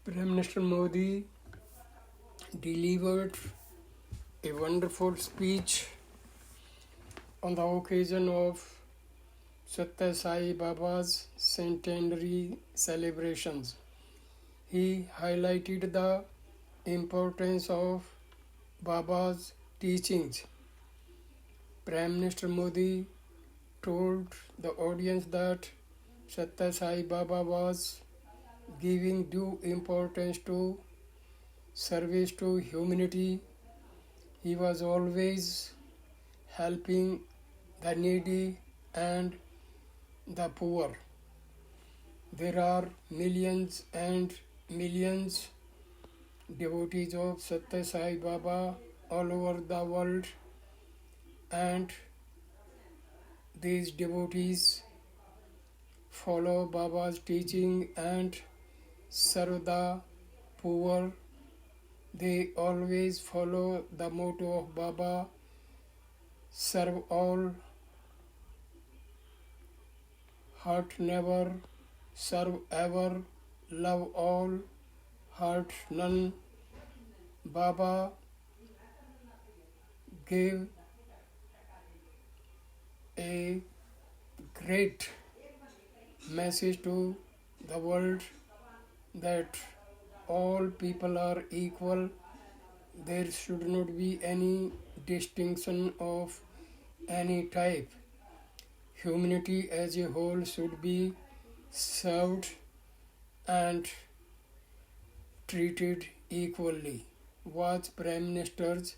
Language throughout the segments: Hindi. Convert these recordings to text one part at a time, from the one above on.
Prime Minister Modi delivered a wonderful speech on the occasion of Satya Sai Baba's centenary celebrations. He highlighted the importance of Baba's teachings. Prime Minister Modi told the audience that Satya Sai Baba was giving due importance to service to humanity. He was always helping the needy and the poor. There are millions and millions devotees of Satya Sai Baba all over the world, and these devotees follow Baba's teaching and serve the poor. They always follow the motto of Baba: serve all, hurt never, serve ever, love all, hurt none. Baba gave a great message to the world that all people are equal. There should not be any distinction of any type. Humanity as a whole should be served and treated equally. Watch Prime Minister's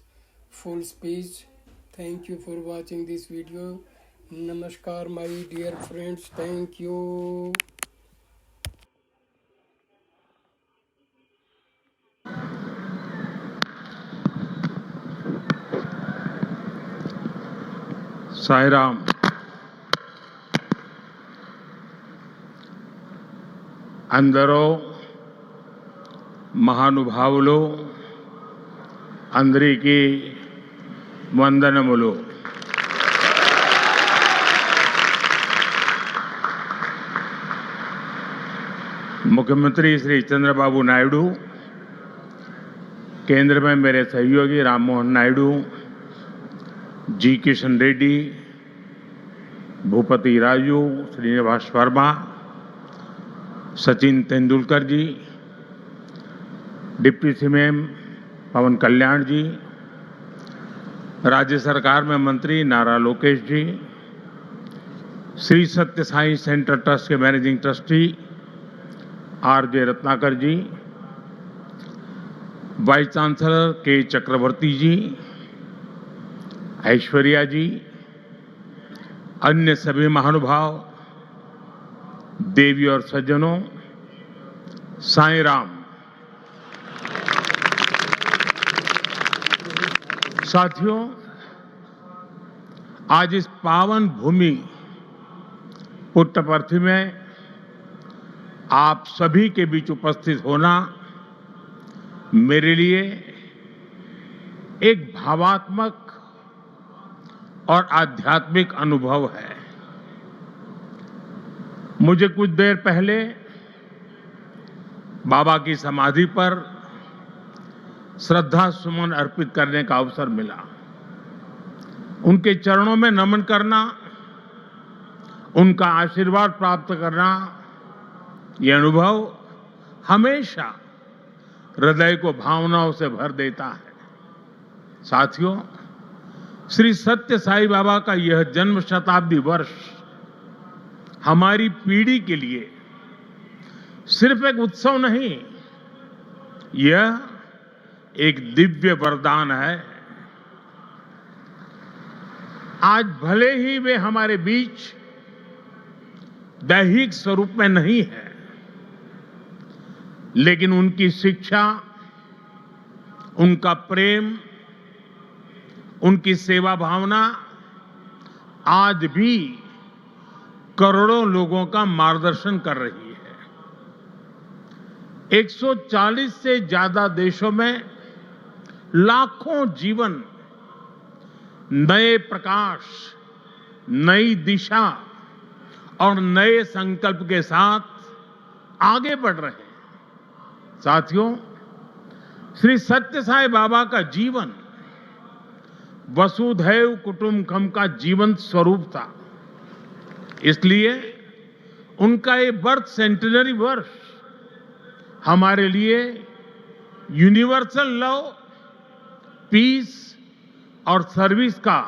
full speech. Thank you for watching this video. Namaskar, my dear friends. Thank you. Sairam. అందరూ మహానుభావులు, అందరికీ వందనములు. मुख्यमंत्री श्री चंद्रबाबू नायडू, केंद्र में मेरे सहयोगी राम मोहन नायडू, जी किशन रेड्डी, भूपति राजू, श्रीनिवास वर्मा, सचिन तेंदुलकर जी, डिप्टी सीएम पवन कल्याण जी, राज्य सरकार में मंत्री नारा लोकेश जी, श्री सत्य साई सेंटर ट्रस्ट के मैनेजिंग ट्रस्टी आर.जे. रत्नाकर जी, वाइस चांसलर के चक्रवर्ती जी, ऐश्वर्या जी, अन्य सभी महानुभाव, देवी और सज्जनों, साईं राम। साथियों, आज इस पावन भूमि पुट्टपर्थी में आप सभी के बीच उपस्थित होना मेरे लिए एक भावात्मक और आध्यात्मिक अनुभव है। मुझे कुछ देर पहले बाबा की समाधि पर श्रद्धा सुमन अर्पित करने का अवसर मिला। उनके चरणों में नमन करना, उनका आशीर्वाद प्राप्त करना, ये अनुभव हमेशा हृदय को भावनाओं से भर देता है। साथियों, श्री सत्य साई बाबा का यह जन्म शताब्दी वर्ष हमारी पीढ़ी के लिए सिर्फ एक उत्सव नहीं, यह एक दिव्य वरदान है। आज भले ही वे हमारे बीच दैहिक स्वरूप में नहीं है, लेकिन उनकी शिक्षा, उनका प्रेम, उनकी सेवा भावना आज भी करोड़ों लोगों का मार्गदर्शन कर रही है। 140 से ज्यादा देशों में लाखों जीवन नए प्रकाश, नई दिशा और नए संकल्प के साथ आगे बढ़ रहे हैं। साथियों, श्री सत्य साई बाबा का जीवन वसुधैव कुटुंबकम का जीवन स्वरूप था। इसलिए उनका ये बर्थ सेंटेनरी वर्ष हमारे लिए यूनिवर्सल लव, पीस और सर्विस का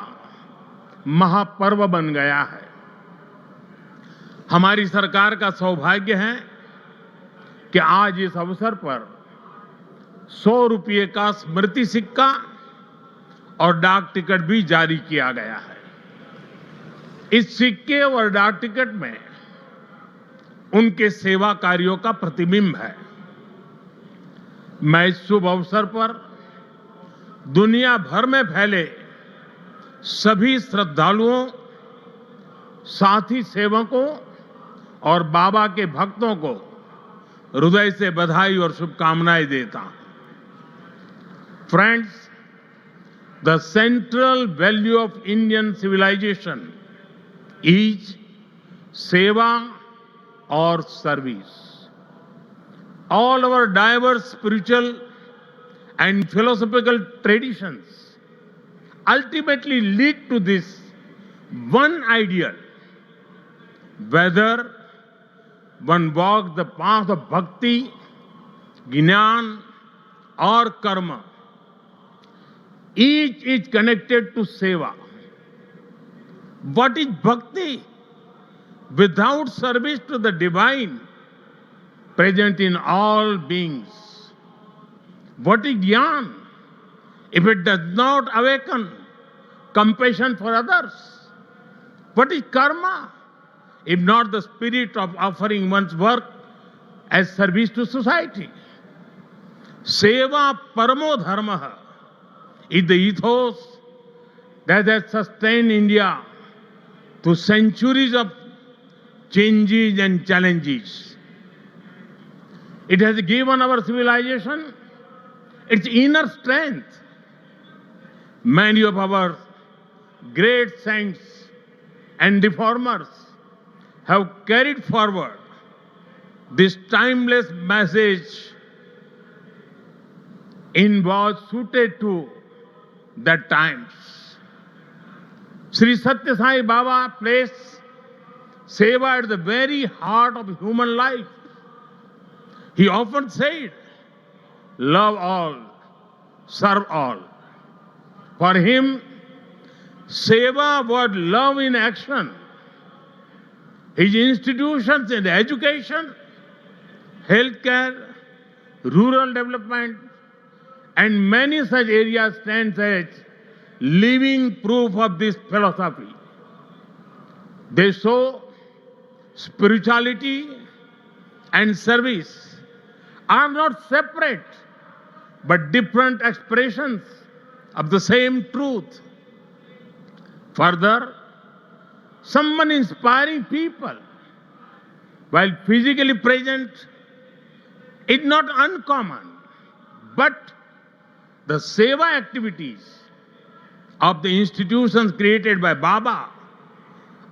महापर्व बन गया है। हमारी सरकार का सौभाग्य है कि आज इस अवसर पर 100 रुपये का स्मृति सिक्का और डाक टिकट भी जारी किया गया है। इस सिक्के और डाक टिकट में उनके सेवा कार्यों का प्रतिबिंब है। मैं इस शुभ अवसर पर दुनिया भर में फैले सभी श्रद्धालुओं, साथी सेवकों और बाबा के भक्तों को हृदय से बधाई और शुभकामनाएं देता हूं। Friends, the central value of Indian civilization is seva or service. All our diverse spiritual and philosophical traditions ultimately lead to this one ideal. Whether one walks the path of bhakti, jnana or karma, each is connected to seva. What is bhakti without service to the divine present in all beings? What is jnana if it does not awaken compassion for others? What is karma if not the spirit of offering one's work as service to society? Seva paramo dharma is the ethos that has sustained India through centuries of changes and challenges. It has given our civilization its inner strength. Many of our great saints and reformers have carried forward this timeless message in was suited to the times. Sri Satya Sai Baba placed seva at the very heart of human life. He often said, love all, serve all. For him, seva was love in action. His institutions in education, healthcare, rural development, and many such areas stand as living proof of this philosophy. They show spirituality and service are not separate but different expressions of the same truth. Further, someone inspiring people while physically present is not uncommon, but the seva activities of the institutions created by Baba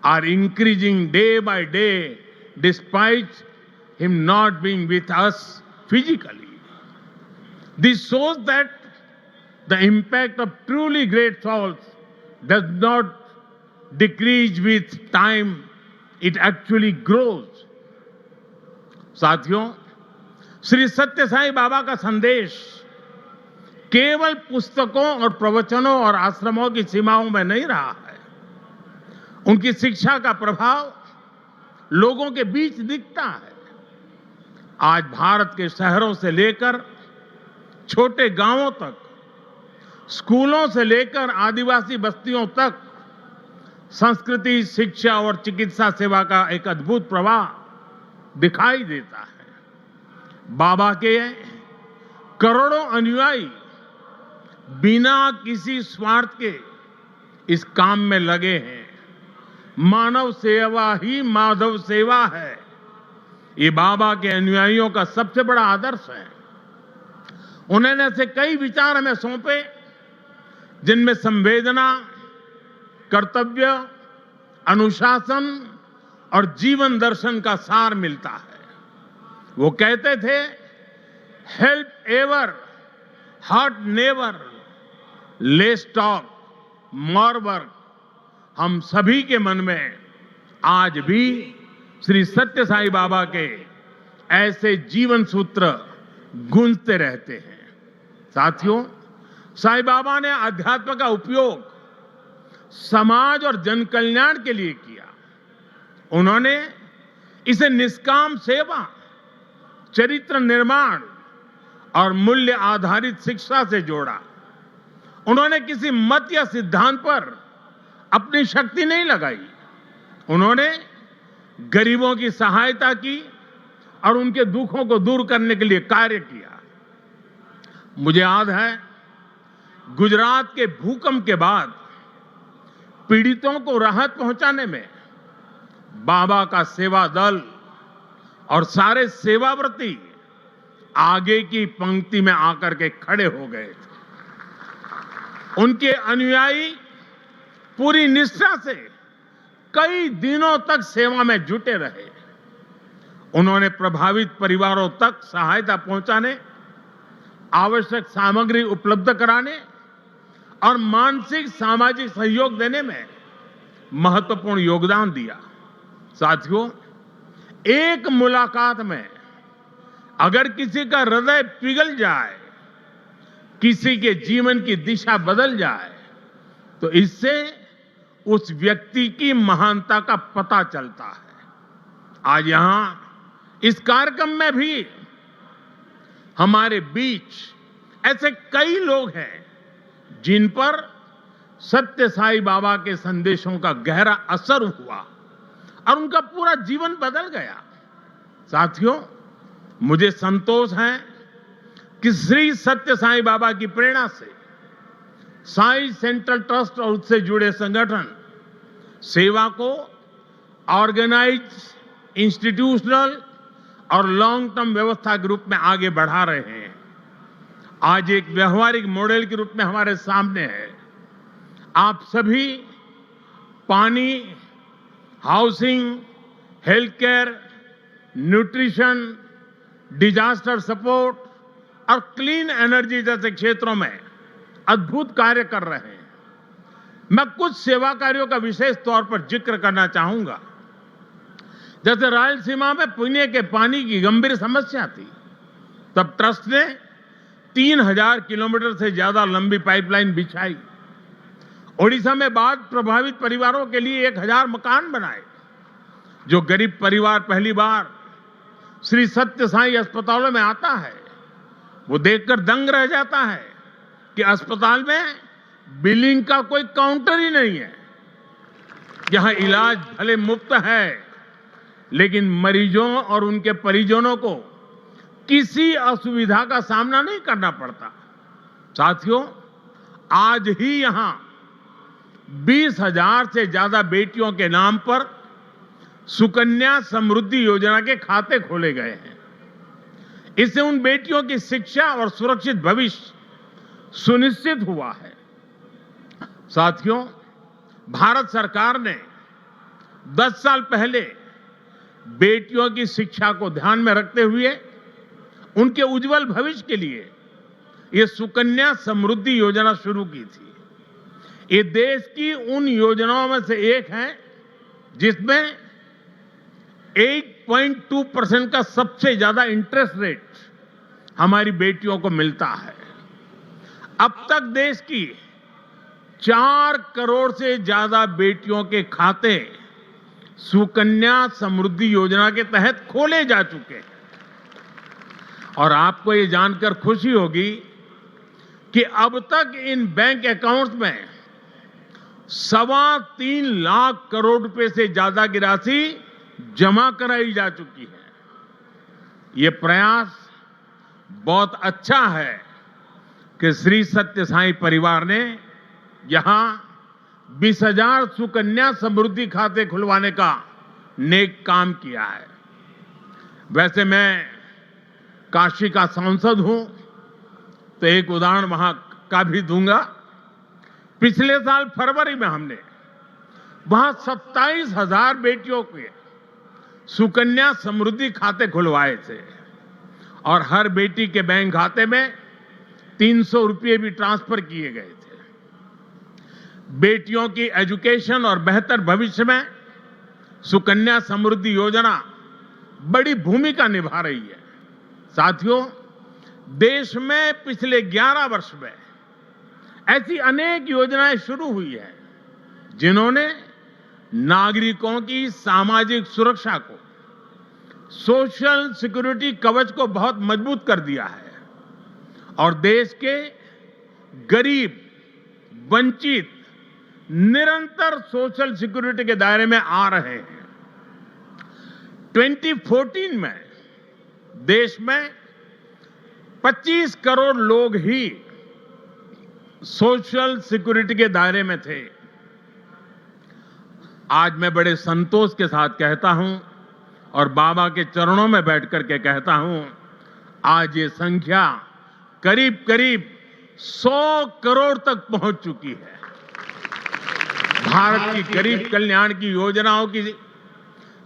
are increasing day by day despite him not being with us physically. This shows that the impact of truly great souls does not decrease with time, it actually grows. साथियों, श्री सत्य साई बाबा का संदेश केवल पुस्तकों और प्रवचनों और आश्रमों की सीमाओं में नहीं रहा है। उनकी शिक्षा का प्रभाव लोगों के बीच दिखता है। आज भारत के शहरों से लेकर छोटे गांवों तक, स्कूलों से लेकर आदिवासी बस्तियों तक संस्कृति, शिक्षा और चिकित्सा सेवा का एक अद्भुत प्रवाह दिखाई देता है। बाबा के करोड़ों अनुयायी बिना किसी स्वार्थ के इस काम में लगे हैं। मानव सेवा ही माधव सेवा है। ये बाबा के अनुयायियों का सबसे बड़ा आदर्श है। उन्होंने ऐसे कई विचार हमें सौंपे जिनमें संवेदना, कर्तव्य, अनुशासन और जीवन दर्शन का सार मिलता है। वो कहते थे help ever, hurt never, less talk, more work, हम सभी के मन में आज भी श्री सत्य साईं बाबा के ऐसे जीवन सूत्र गूंजते रहते हैं। साथियों, साईं बाबा ने अध्यात्म का उपयोग समाज और जन कल्याण के लिए किया। उन्होंने इसे निष्काम सेवा, चरित्र निर्माण और मूल्य आधारित शिक्षा से जोड़ा। उन्होंने किसी मत या सिद्धांत पर अपनी शक्ति नहीं लगाई। उन्होंने गरीबों की सहायता की और उनके दुखों को दूर करने के लिए कार्य किया। मुझे याद है, गुजरात के भूकंप के बाद पीड़ितों को राहत पहुंचाने में बाबा का सेवा दल और सारे सेवाव्रती आगे की पंक्ति में आकर के खड़े हो गए थे। उनके अनुयायी पूरी निष्ठा से कई दिनों तक सेवा में जुटे रहे। उन्होंने प्रभावित परिवारों तक सहायता पहुंचाने, आवश्यक सामग्री उपलब्ध कराने और मानसिक सामाजिक सहयोग देने में महत्वपूर्ण योगदान दिया। साथियों, एक मुलाकात में अगर किसी का हृदय पिघल जाए, किसी के जीवन की दिशा बदल जाए, तो इससे उस व्यक्ति की महानता का पता चलता है। आज यहां इस कार्यक्रम में भी हमारे बीच ऐसे कई लोग हैं जिन पर सत्य साईं बाबा के संदेशों का गहरा असर हुआ और उनका पूरा जीवन बदल गया। साथियों, मुझे संतोष है कि श्री सत्य साईं बाबा की प्रेरणा से साईं सेंट्रल ट्रस्ट और उससे जुड़े संगठन सेवा को ऑर्गेनाइज, इंस्टीट्यूशनल और लॉन्ग टर्म व्यवस्था के रूप में आगे बढ़ा रहे हैं। आज एक व्यवहारिक मॉडल के रूप में हमारे सामने है। आप सभी पानी, housing, health care, nutrition, disaster support और क्लीन एनर्जी जैसे क्षेत्रों में अद्भुत कार्य कर रहे हैं। मैं कुछ सेवा कार्यों का विशेष तौर पर जिक्र करना चाहूंगा। जैसे रायलसीमा में पीने के पानी की गंभीर समस्या थी, तब ट्रस्ट ने 3000 किलोमीटर से ज्यादा लंबी पाइपलाइन बिछाई। ओडिशा में बाढ़ प्रभावित परिवारों के लिए 1000 मकान बनाए। जो गरीब परिवार पहली बार श्री सत्य साईं अस्पतालों में आता है, वो देखकर दंग रह जाता है कि अस्पताल में बिलिंग का कोई काउंटर ही नहीं है। यहां इलाज भले मुफ्त है, लेकिन मरीजों और उनके परिजनों को किसी असुविधा का सामना नहीं करना पड़ता। साथियों, आज ही यहां 20,000 से ज्यादा बेटियों के नाम पर सुकन्या समृद्धि योजना के खाते खोले गए हैं। इससे उन बेटियों की शिक्षा और सुरक्षित भविष्य सुनिश्चित हुआ है। साथियों, भारत सरकार ने 10 साल पहले बेटियों की शिक्षा को ध्यान में रखते हुए उनके उज्जवल भविष्य के लिए ये सुकन्या समृद्धि योजना शुरू की थी। ये देश की उन योजनाओं में से एक है जिसमें 8.2% का सबसे ज्यादा इंटरेस्ट रेट हमारी बेटियों को मिलता है। अब तक देश की 4 करोड़ से ज्यादा बेटियों के खाते सुकन्या समृद्धि योजना के तहत खोले जा चुके हैं। और आपको ये जानकर खुशी होगी कि अब तक इन बैंक अकाउंट्स में 3.25 लाख करोड़ रुपए से ज्यादा की राशि जमा कराई जा चुकी है। ये प्रयास बहुत अच्छा है कि श्री सत्य साईं परिवार ने यहां 20,000 सुकन्या समृद्धि खाते खुलवाने का नेक काम किया है। वैसे मैं काशी का सांसद हूं, तो एक उदाहरण वहां का भी दूंगा। पिछले साल फरवरी में हमने वहां 27,000 बेटियों के सुकन्या समृद्धि खाते खुलवाए थे और हर बेटी के बैंक खाते में 300 रुपये भी ट्रांसफर किए गए थे। बेटियों की एजुकेशन और बेहतर भविष्य में सुकन्या समृद्धि योजना बड़ी भूमिका निभा रही है। साथियों, देश में पिछले 11 वर्ष में ऐसी अनेक योजनाएं शुरू हुई है जिन्होंने नागरिकों की सामाजिक सुरक्षा को, सोशल सिक्योरिटी कवच को बहुत मजबूत कर दिया है और देश के गरीब, वंचित निरंतर सोशल सिक्योरिटी के दायरे में आ रहे हैं। 2014 में देश में 25 करोड़ लोग ही सोशल सिक्योरिटी के दायरे में थे। आज मैं बड़े संतोष के साथ कहता हूं और बाबा के चरणों में बैठ करके कहता हूं, आज ये संख्या करीब करीब 100 करोड़ तक पहुंच चुकी है। भारत की गरीब कल्याण की योजनाओं की,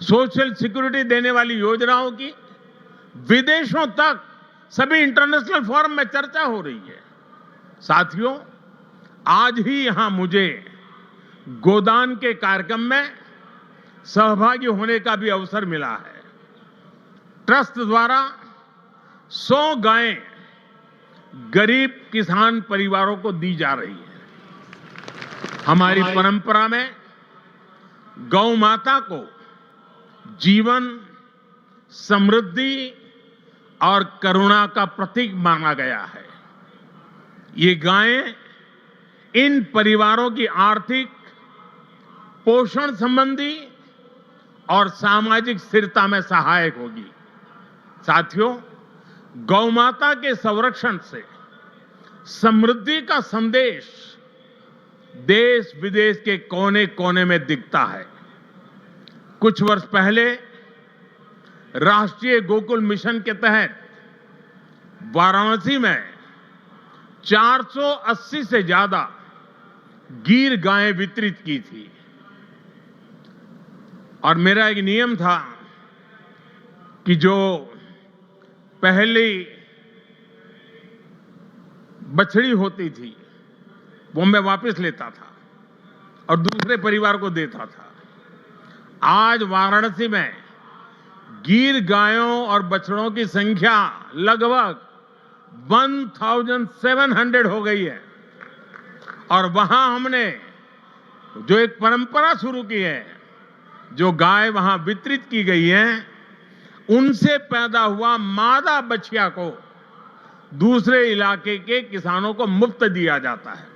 सोशल सिक्योरिटी देने वाली योजनाओं की विदेशों तक सभी इंटरनेशनल फोरम में चर्चा हो रही है। साथियों, आज ही यहां मुझे गोदान के कार्यक्रम में सहभागी होने का भी अवसर मिला है। ट्रस्ट द्वारा 100 गायें गरीब किसान परिवारों को दी जा रही है। हमारी परंपरा में गौ माता को जीवन, समृद्धि और करुणा का प्रतीक माना गया है। ये गायें इन परिवारों की आर्थिक, पोषण संबंधी और सामाजिक स्थिरता में सहायक होगी। साथियों, गौ माता के संरक्षण से समृद्धि का संदेश देश विदेश के कोने कोने में दिखता है। कुछ वर्ष पहले राष्ट्रीय गोकुल मिशन के तहत वाराणसी में 480 से ज्यादा गीर गायें वितरित की थी और मेरा एक नियम था कि जो पहली बछड़ी होती थी वो मैं वापस लेता था और दूसरे परिवार को देता था। आज वाराणसी में गीर गायों और बछड़ों की संख्या लगभग 1700 हो गई है और वहां हमने जो एक परंपरा शुरू की है, जो गाय वहां वितरित की गई है, उनसे पैदा हुआ मादा बछिया को दूसरे इलाके के किसानों को मुफ्त दिया जाता है।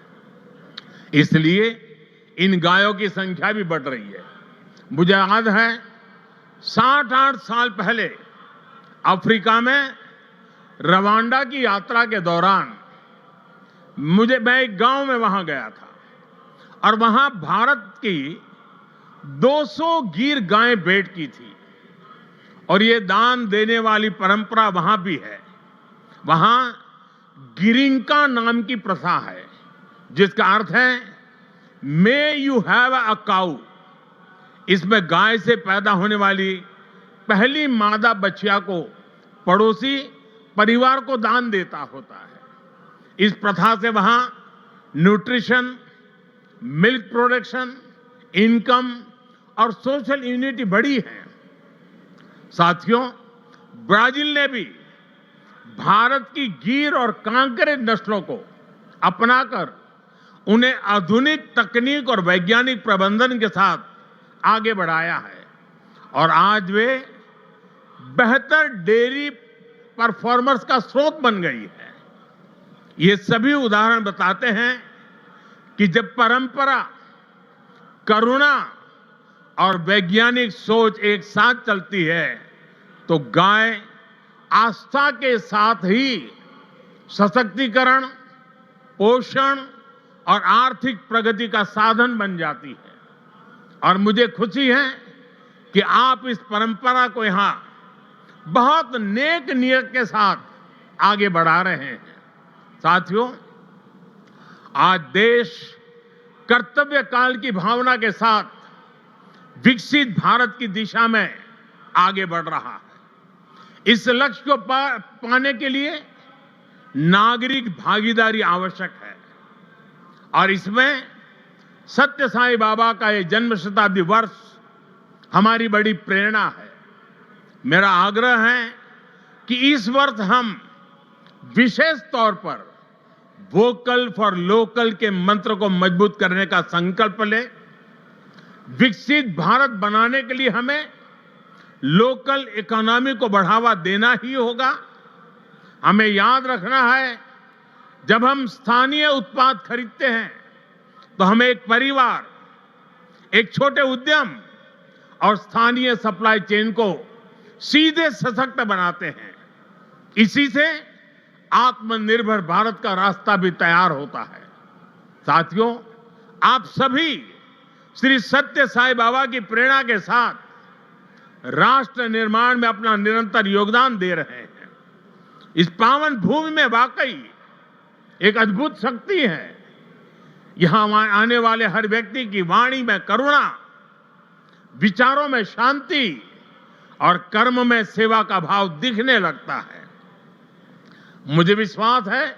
इसलिए इन गायों की संख्या भी बढ़ रही है। मुझे याद है 7-8 साल पहले अफ्रीका में रवांडा की यात्रा के दौरान मैं एक गांव में वहां गया था और वहां भारत की 200 गीर गायें भेंट की थी और ये दान देने वाली परंपरा वहां भी है। वहां गिरिंका नाम की प्रथा है जिसका अर्थ है मे यू हैव अ काऊ। इसमें गाय से पैदा होने वाली पहली मादा बछिया को पड़ोसी परिवार को दान देता होता है। इस प्रथा से वहां न्यूट्रिशन, मिल्क प्रोडक्शन, इनकम और सोशल यूनिटी बढ़ी है। साथियों, ब्राजील ने भी भारत की गीर और कांकरे नस्लों को अपनाकर उन्हें आधुनिक तकनीक और वैज्ञानिक प्रबंधन के साथ आगे बढ़ाया है और आज वे बेहतर डेयरी परफॉर्मर्स का स्रोत बन गई है। ये सभी उदाहरण बताते हैं कि जब परंपरा, करुणा और वैज्ञानिक सोच एक साथ चलती है तो गाय आस्था के साथ ही सशक्तिकरण, पोषण और आर्थिक प्रगति का साधन बन जाती है। और मुझे खुशी है कि आप इस परंपरा को यहां बहुत नेक नियत के साथ आगे बढ़ा रहे हैं। साथियों, आज देश कर्तव्य काल की भावना के साथ विकसित भारत की दिशा में आगे बढ़ रहा है। इस लक्ष्य को पाने के लिए नागरिक भागीदारी आवश्यक है और इसमें सत्य साईं बाबा का ये जन्म शताब्दी वर्ष हमारी बड़ी प्रेरणा है। मेरा आग्रह है कि इस वर्ष हम विशेष तौर पर वोकल फॉर लोकल के मंत्र को मजबूत करने का संकल्प लें। विकसित भारत बनाने के लिए हमें लोकल इकोनॉमी को बढ़ावा देना ही होगा। हमें याद रखना है, जब हम स्थानीय उत्पाद खरीदते हैं तो हमें एक परिवार, एक छोटे उद्यम और स्थानीय सप्लाई चेन को सीधे सशक्त बनाते हैं। इसी से आत्मनिर्भर भारत का रास्ता भी तैयार होता है। साथियों, आप सभी श्री सत्य साईं बाबा की प्रेरणा के साथ राष्ट्र निर्माण में अपना निरंतर योगदान दे रहे हैं। इस पावन भूमि में वाकई एक अद्भुत शक्ति है। यहां आने वाले हर व्यक्ति की वाणी में करुणा, विचारों में शांति और कर्म में सेवा का भाव दिखने लगता है। मुझे विश्वास है,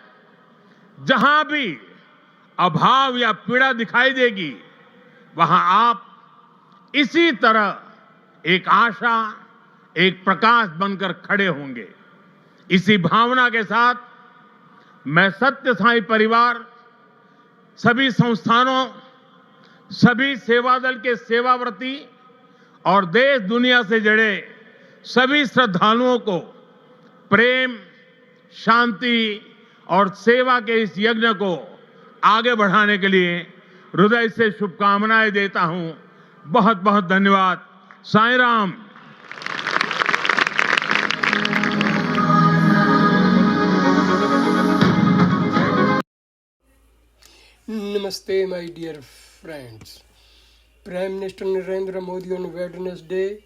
जहां भी अभाव या पीड़ा दिखाई देगी, वहां आप इसी तरह एक आशा, एक प्रकाश बनकर खड़े होंगे। इसी भावना के साथ मैं सत्य साईं परिवार, सभी संस्थानों, सभी सेवा दल के सेवाव्रती और देश दुनिया से जुड़े सभी श्रद्धालुओं को प्रेम, शांति और सेवा के इस यज्ञ को आगे बढ़ाने के लिए हृदय से शुभकामनाएं देता हूं। बहुत बहुत धन्यवाद। Sai Ram. Namaste, my dear friends. Prime Minister Narendra Modi on Wednesday,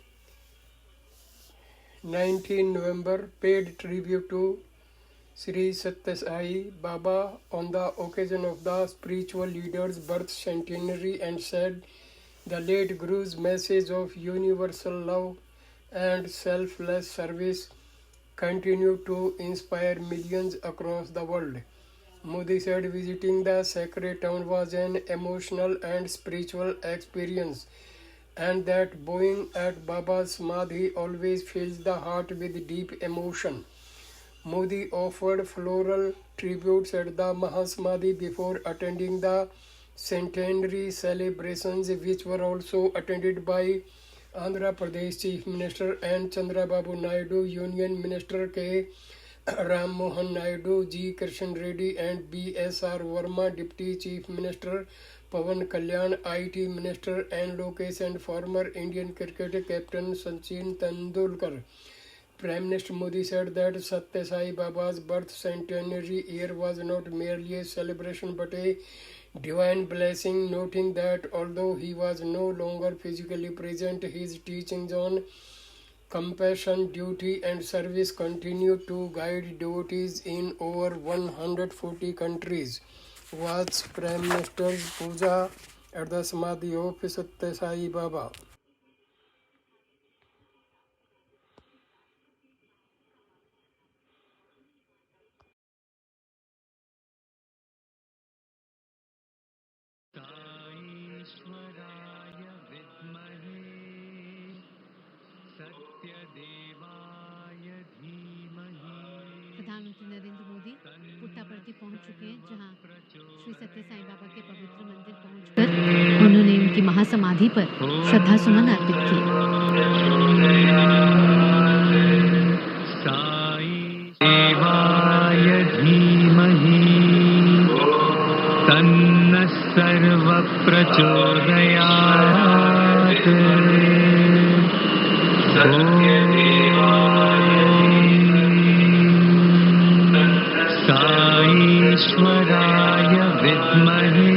19 November, paid tribute to Sri Satya Sai Baba on the occasion of the spiritual leader's birth centenary and said the late Guru's message of universal love and selfless service continue to inspire millions across the world. Modi said visiting the sacred town was an emotional and spiritual experience, and that bowing at Baba's Samadhi always fills the heart with deep emotion. Modi offered floral tributes at the Mahasamadhi before attending the centenary celebrations, which were also attended by Andhra Pradesh Chief Minister and Chandrababu Naidu, Union Minister K. Ram Mohan Naidu, G. Krishan Reddy and B.S.R. Verma, Deputy Chief Minister Pawan Kalyan, IT Minister N. Lokesh and former Indian cricket captain Sachin Tendulkar. Prime Minister Modi said that Satya Sai Baba's birth centenary year was not merely a celebration but a divine blessing, noting that although he was no longer physically present, his teachings on compassion, duty and service continue to guide devotees in over 140 countries. Was Prime Minister's puja at the Samadhi of Satya Sai Baba. प्रधानमंत्री नरेंद्र मोदी पुट्टापर्थी पहुंच चुके हैं, जहां श्री सत्य साईं बाबा के पवित्र मंदिर पहुंचकर उन्होंने उनकी महासमाधि पर श्रद्धा सुमन अर्पित किए। देवाय धीमहि तन्नः सर्वः प्रचोदयात्। साईश्वराय विद्महे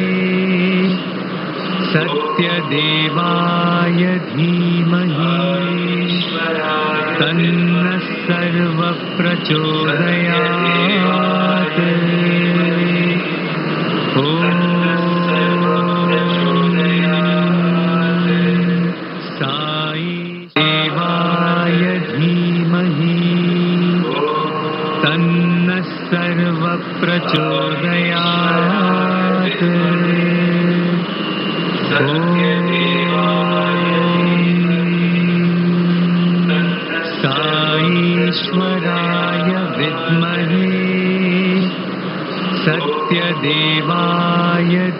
सत्यदेवाय धीमहि तन्नः सर्वः प्रचोदयात्। साई देवाय धीमहि तन्नः सर्वप्रचोदयात्। साईश्वराय विद्महे सत्यदेवाय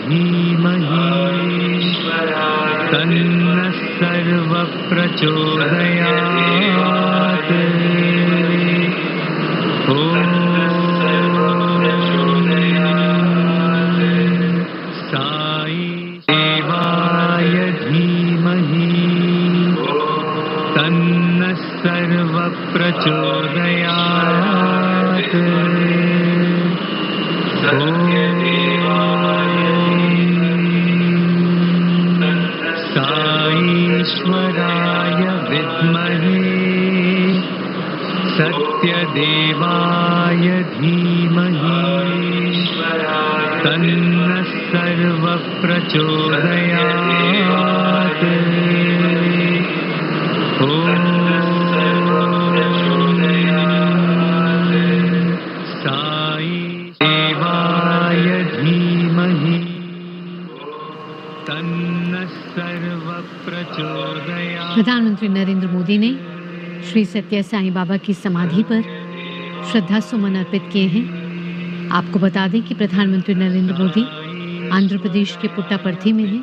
धीमहि तन्नः सर्वप्रचोदयात्। साईदेवाय धीमहि तन्नः सर्वप्रचोदयात्। साईश्वराय विद्महे सत्यदेवाय धीमहि तन्नः सर्वप्रचोदयात्। साईदेवाय धीमहि तन्नः सर्वप्रचोदयात्। प्रधानमंत्री नरेंद्र मोदी ने श्री सत्य साईं बाबा की समाधि पर श्रद्धा सुमन अर्पित किए हैं। आपको बता दें कि प्रधानमंत्री नरेंद्र मोदी आंध्र प्रदेश के पुट्टापर्थी में हैं,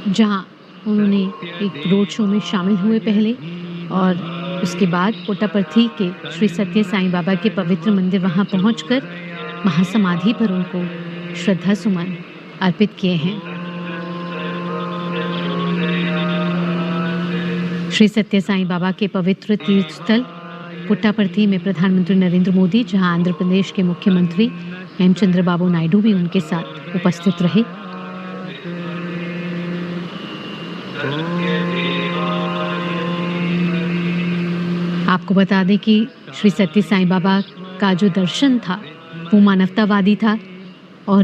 जहां उन्होंने एक रोड शो में शामिल हुए पहले, और उसके बाद पुट्टापर्थी के श्री सत्य साईं बाबा के पवित्र मंदिर वहां पहुंचकर महासमाधि पर उनको श्रद्धा सुमन अर्पित किए हैं। श्री सत्य साईं बाबा के पवित्र तीर्थ स्थल पुट्टापर्थी में प्रधानमंत्री नरेंद्र मोदी, जहां आंध्र प्रदेश के मुख्यमंत्री एम चंद्रबाबू नायडू भी उनके साथ उपस्थित रहे। आपको बता दें कि श्री सत्य साईं बाबा का जो दर्शन था वो मानवतावादी था, और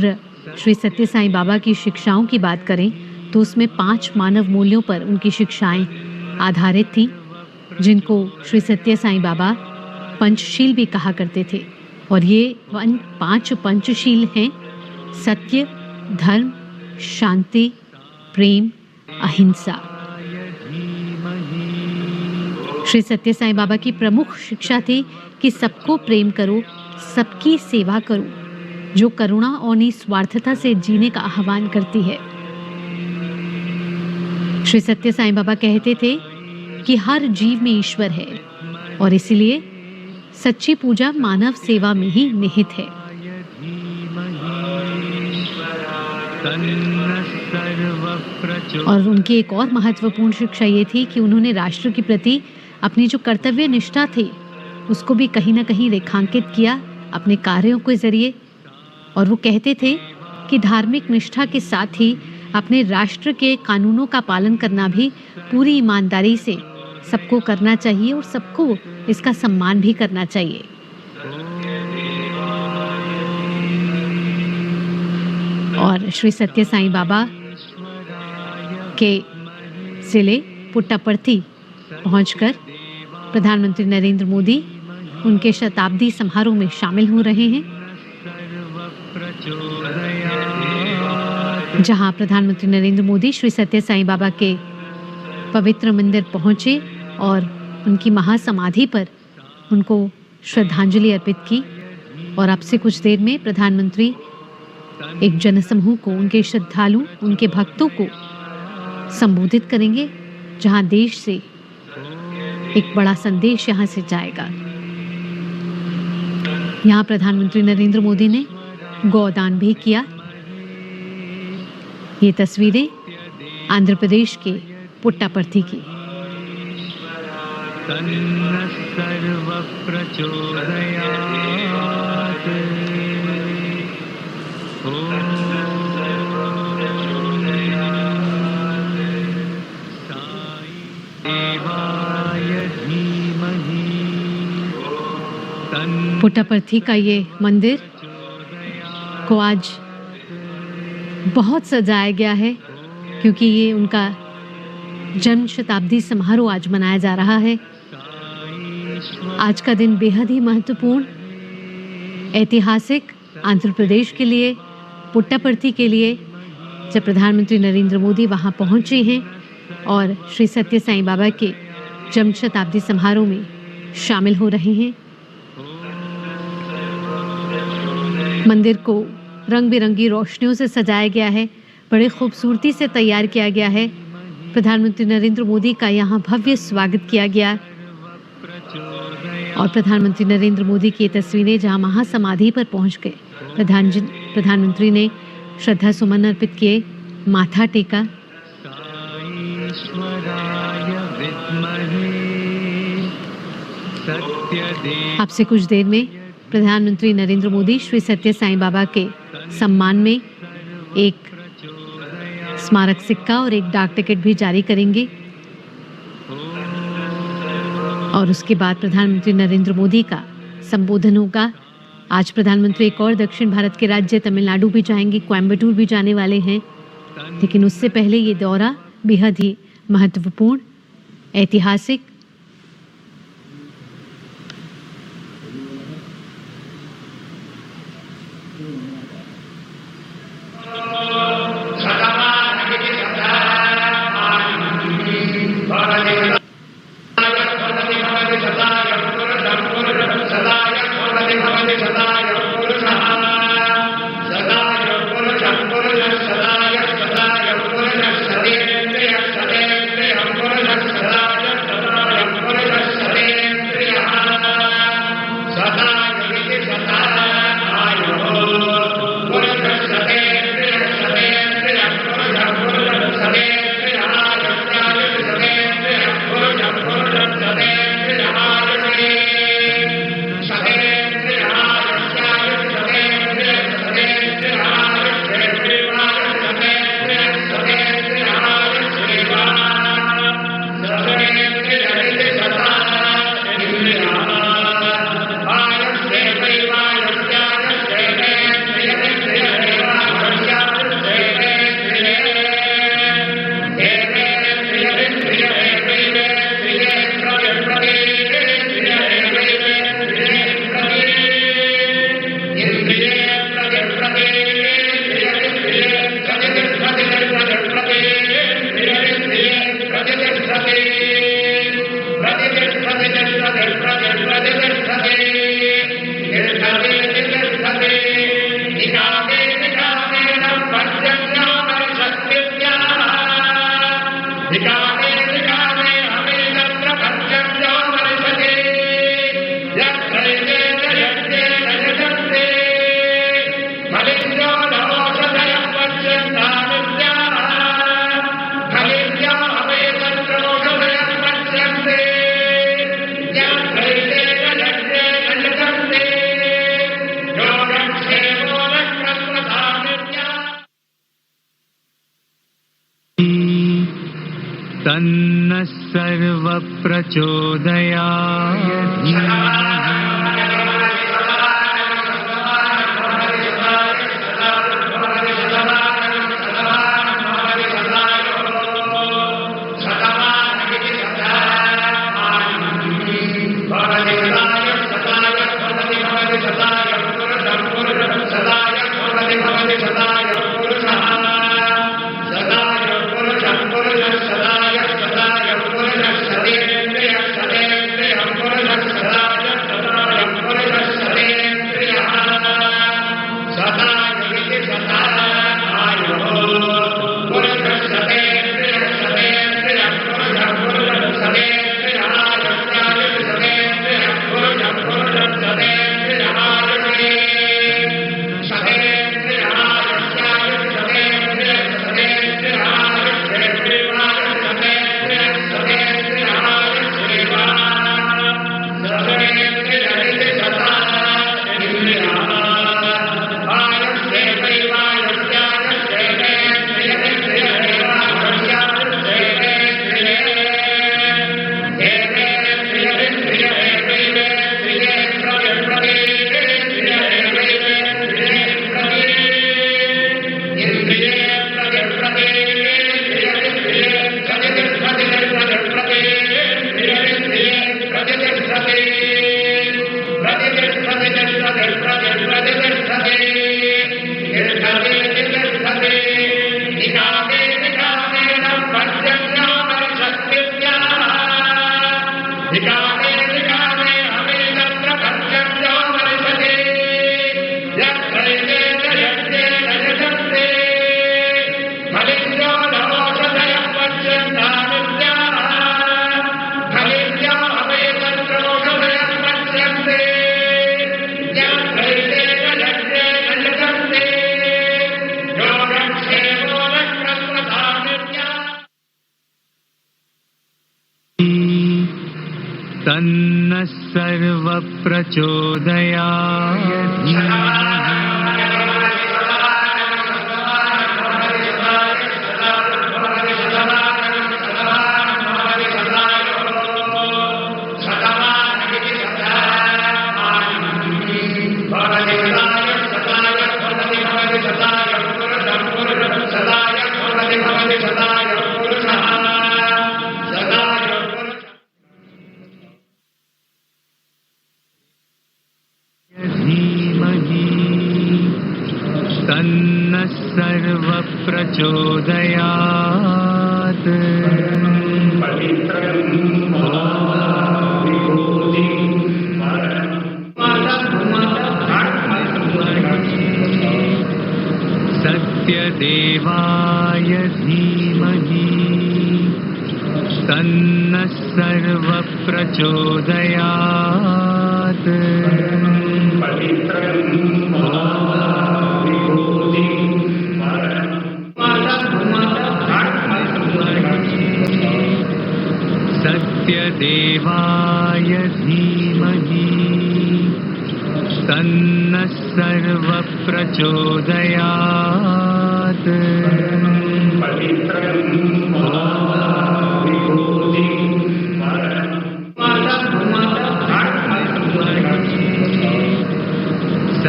श्री सत्य साईं बाबा की शिक्षाओं की बात करें तो उसमें 5 मानव मूल्यों पर उनकी शिक्षाएं आधारित थी, जिनको श्री सत्य साईं बाबा पंचशील भी कहा करते थे। और ये 5 पंचशील हैं: सत्य, धर्म, शांति, प्रेम, अहिंसा। श्री सत्य साईं बाबा की प्रमुख शिक्षा थी कि सबको प्रेम करो, सबकी सेवा करो, जो करुणा और निस्वार्थता से जीने का आह्वान करती है। श्री सत्य साईं बाबा कहते थे कि हर जीव में ईश्वर है, और इसलिए सच्ची पूजा मानव सेवा में ही निहित है। और उनकी एक और महत्वपूर्ण शिक्षा ये थी कि उन्होंने राष्ट्र के प्रति अपनी जो कर्तव्य निष्ठा थी उसको भी कहीं ना कहीं रेखांकित किया अपने कार्यों के जरिए। और वो कहते थे कि धार्मिक निष्ठा के साथ ही अपने राष्ट्र के कानूनों का पालन करना भी पूरी ईमानदारी से सबको करना चाहिए, और सबको इसका सम्मान भी करना चाहिए। और श्री सत्य साईं बाबा के जिले पुट्टापर्थी पहुंचकर प्रधानमंत्री नरेंद्र मोदी उनके शताब्दी समारोह में शामिल हो रहे हैं, जहां प्रधानमंत्री नरेंद्र मोदी श्री सत्य साईं बाबा के पवित्र मंदिर पहुंचे और उनकी महासमाधि पर उनको श्रद्धांजलि अर्पित की। और अब से कुछ देर में प्रधानमंत्री एक जनसमूह को, उनके श्रद्धालु, उनके भक्तों को संबोधित करेंगे, जहां देश से एक बड़ा संदेश यहां से जाएगा। यहां प्रधानमंत्री नरेंद्र मोदी ने गौदान भी किया। ये तस्वीरें आंध्र प्रदेश के पुट्टापर्थी की। पुट्टापर्थी का ये मंदिर को आज बहुत सजाया गया है, क्योंकि ये उनका जन्म शताब्दी समारोह आज मनाया जा रहा है। आज का दिन बेहद ही महत्वपूर्ण ऐतिहासिक आंध्र प्रदेश के लिए, पुट्टापर्थी के लिए, जब प्रधानमंत्री नरेंद्र मोदी वहां पहुंचे हैं और श्री सत्य साईं बाबा के जन्म शताब्दी समारोह में शामिल हो रहे हैं। मंदिर को रंग बिरंगी रोशनियों से सजाया गया है, बड़े खूबसूरती से तैयार किया गया है। प्रधानमंत्री नरेंद्र मोदी का यहाँ भव्य स्वागत किया गया और प्रधानमंत्री नरेंद्र मोदी की तस्वीरें जहाँ महासमाधि पर पहुंच गए, प्रधानमंत्री ने श्रद्धा सुमन अर्पित किए, माथा टेका। आपसे कुछ देर में प्रधानमंत्री नरेंद्र मोदी श्री सत्य साईं बाबा के सम्मान में एक स्मारक सिक्का और एक डाक टिकट भी जारी करेंगे और उसके बाद प्रधानमंत्री नरेंद्र मोदी का संबोधन होगा। आज प्रधानमंत्री एक और दक्षिण भारत के राज्य तमिलनाडु भी जाएंगे, कोयम्बटूर भी जाने वाले हैं, लेकिन उससे पहले ये दौरा बेहद ही महत्वपूर्ण, ऐतिहासिक तन्नः सर्वप्रचोदयात्। सदा तन्नः सर्वप्रचोदयात्। धीमहि तन्नः सर्वप्रचोदयात्। सत्यदेवाय धीमहि तन्नः सर्वप्रचोदयात्। सत्यदेवाय धीमहि तन्नः सर्वप्रचोदयात्।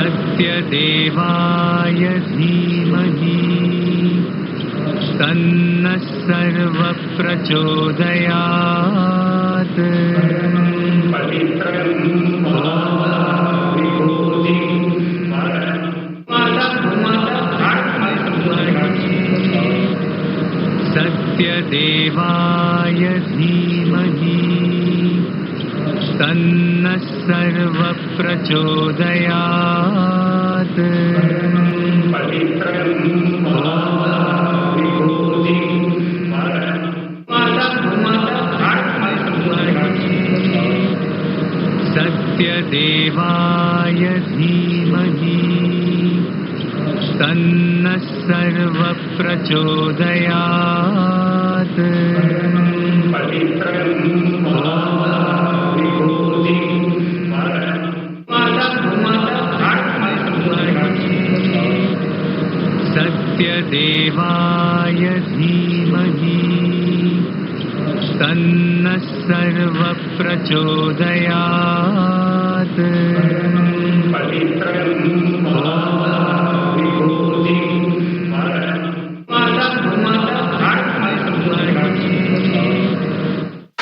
सत्यदेवाय धीमहि तन्नः सर्वप्रचोदयात्। सत्यदेवाय धीमहि तन्नः सर्वप्रचोदयात्। सत्यदेवाय धीमहि तन्नः सर्वप्रचोदयात्। सत्यदेवाय धीमहि तन्नः सर्वप्रचोदयात्।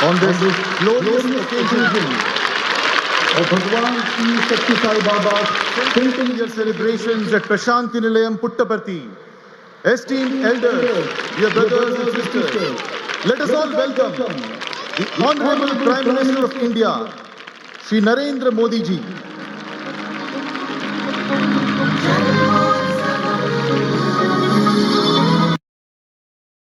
On this glorious occasion of Bhagwan Sri Sathya Sai Baba's centennial celebrations at Prashanti Nilayam, Puttaparthi, esteemed elders, dear brothers and sisters, let us all welcome the Honorable Prime Minister of India, Shri Narendra Modi ji.